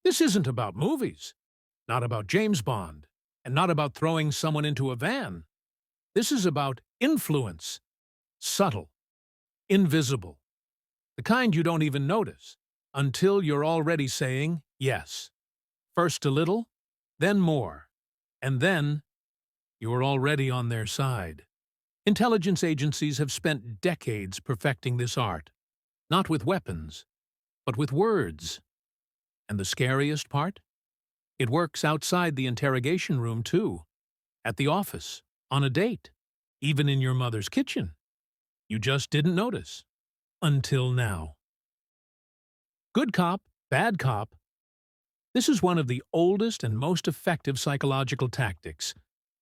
This isn't about movies, not about James Bond, and not about throwing someone into a van. This is about influence, subtle, invisible, the kind you don't even notice until you're already saying yes. First a little, then more, and then you're already on their side. Intelligence agencies have spent decades perfecting this art, not with weapons, but with words. And the scariest part? It works outside the interrogation room, too. At the office, on a date, even in your mother's kitchen. You just didn't notice. Until now. Good cop, bad cop. This is one of the oldest and most effective psychological tactics.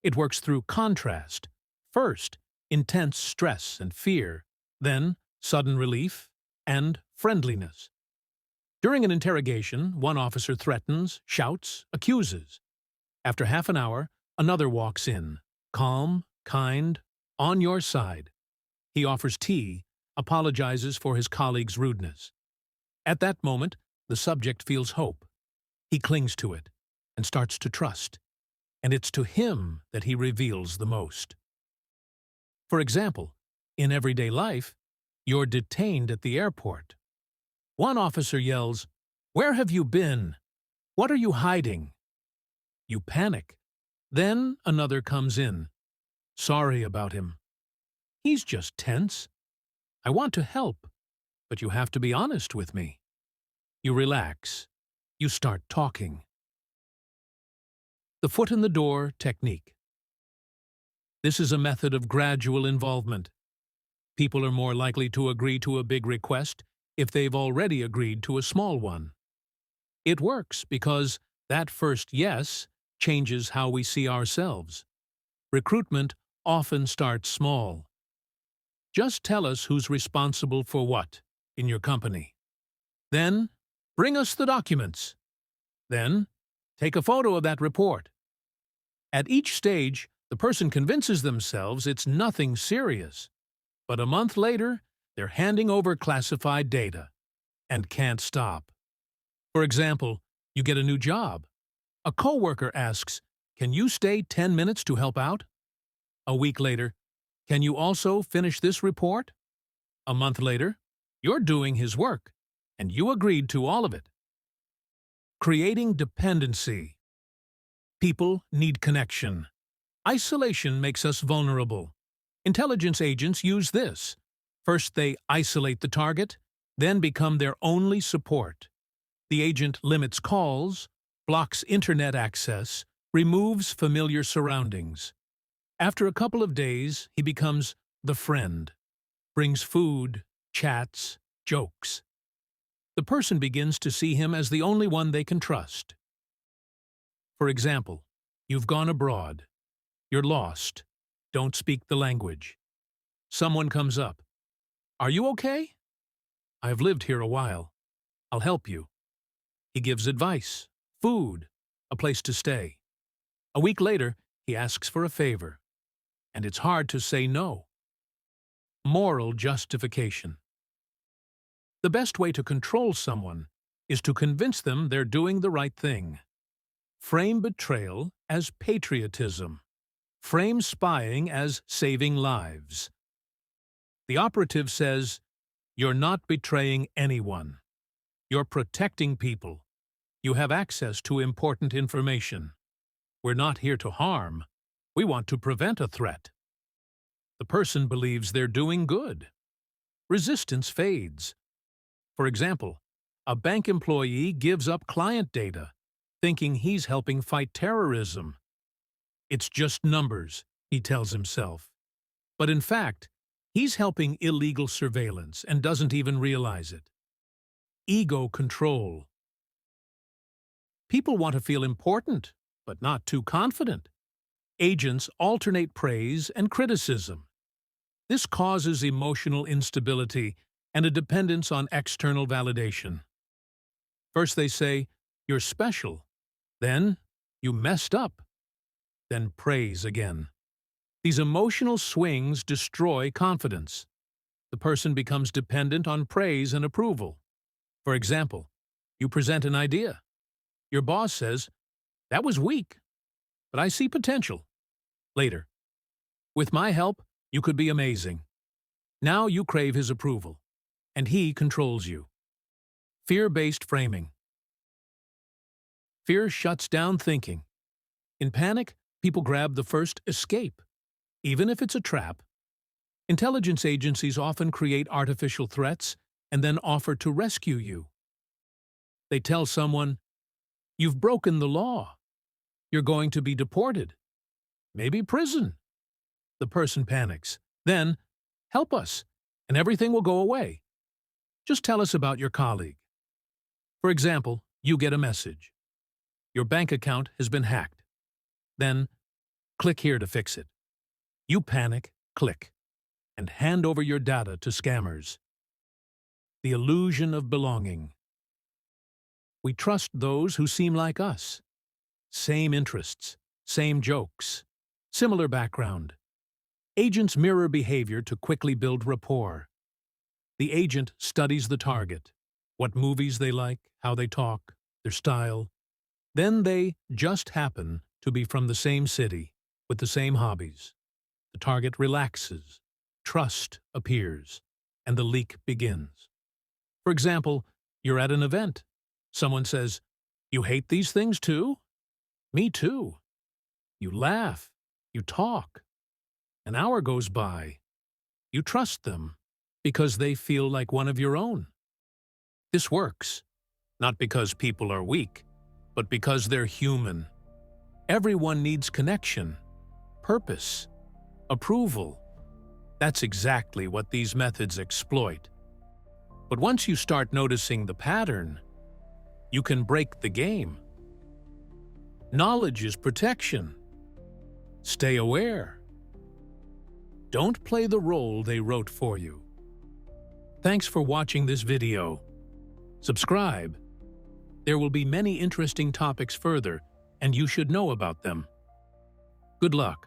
It works through contrast. First, intense stress and fear. Then, sudden relief and friendliness. During an interrogation, one officer threatens, shouts, accuses. After half an hour, another walks in, calm, kind, on your side. He offers tea, apologizes for his colleague's rudeness. At that moment, the subject feels hope. He clings to it and starts to trust, and it's to him that he reveals the most. For example, in everyday life, you're detained at the airport. One officer yells, "Where have you been? What are you hiding?" You panic. Then another comes in. "Sorry about him. He's just tense. I want to help, but you have to be honest with me." You relax. You start talking. The foot in the door technique. This is a method of gradual involvement. People are more likely to agree to a big request if they've already agreed to a small one. It works because that first yes changes how we see ourselves. Recruitment often starts small. Just tell us who's responsible for what in your company. Then, bring us the documents. Then, take a photo of that report. At each stage, the person convinces themselves it's nothing serious. But a month later, they're handing over classified data and can't stop. For example, you get a new job. A coworker asks, "Can you stay 10 minutes to help out?" A week later, "Can you also finish this report?" A month later, you're doing his work, and you agreed to all of it. Creating dependency. People need connection. Isolation makes us vulnerable. Intelligence agents use this. First, they isolate the target, then become their only support. The agent limits calls, blocks internet access, removes familiar surroundings. After a couple of days, he becomes the friend, brings food, chats, jokes. The person begins to see him as the only one they can trust. For example, you've gone abroad. You're lost. Don't speak the language. Someone comes up. "Are you okay?" "I've lived here a while. I'll help you." He gives advice, food, a place to stay. A week later, he asks for a favor. And it's hard to say no. Moral justification. The best way to control someone is to convince them they're doing the right thing. Frame betrayal as patriotism. Frame spying as saving lives. The operative says, "You're not betraying anyone. You're protecting people. You have access to important information. We're not here to harm. We want to prevent a threat." The person believes they're doing good. Resistance fades. For example, a bank employee gives up client data, thinking he's helping fight terrorism. It's just numbers, he tells himself. But in fact, he's helping illegal surveillance and doesn't even realize it. Ego control. People want to feel important, but not too confident. Agents alternate praise and criticism. This causes emotional instability and a dependence on external validation. First they say, "You're special." Then, "You messed up." Then praise again. These emotional swings destroy confidence. The person becomes dependent on praise and approval. For example, you present an idea. Your boss says, "That was weak, but I see potential." Later, "With my help, you could be amazing." Now you crave his approval, and he controls you. Fear-based framing. Fear shuts down thinking. In panic, people grab the first escape, even if it's a trap. Intelligence agencies often create artificial threats and then offer to rescue you. They tell someone, "You've broken the law. You're going to be deported. Maybe prison." The person panics. Then, "Help us, and everything will go away. Just tell us about your colleague." For example, you get a message. Your bank account has been hacked. Then, "Click here to fix it." You panic, click, and hand over your data to scammers. The illusion of belonging. We trust those who seem like us. Same interests, same jokes, similar background. Agents mirror behavior to quickly build rapport. The agent studies the target, what movies they like, how they talk, their style. Then they just happen to be from the same city, with the same hobbies. The target relaxes, trust appears, and the leak begins. For example, you're at an event. Someone says, "You hate these things too?" "Me too." You laugh, you talk. An hour goes by. You trust them because they feel like one of your own. This works, not because people are weak, but because they're human. Everyone needs connection, purpose, approval. That's exactly what these methods exploit. But once you start noticing the pattern, you can break the game. Knowledge is protection. Stay aware. Don't play the role they wrote for you. Thanks for watching this video. Subscribe. There will be many interesting topics further, and you should know about them. Good luck.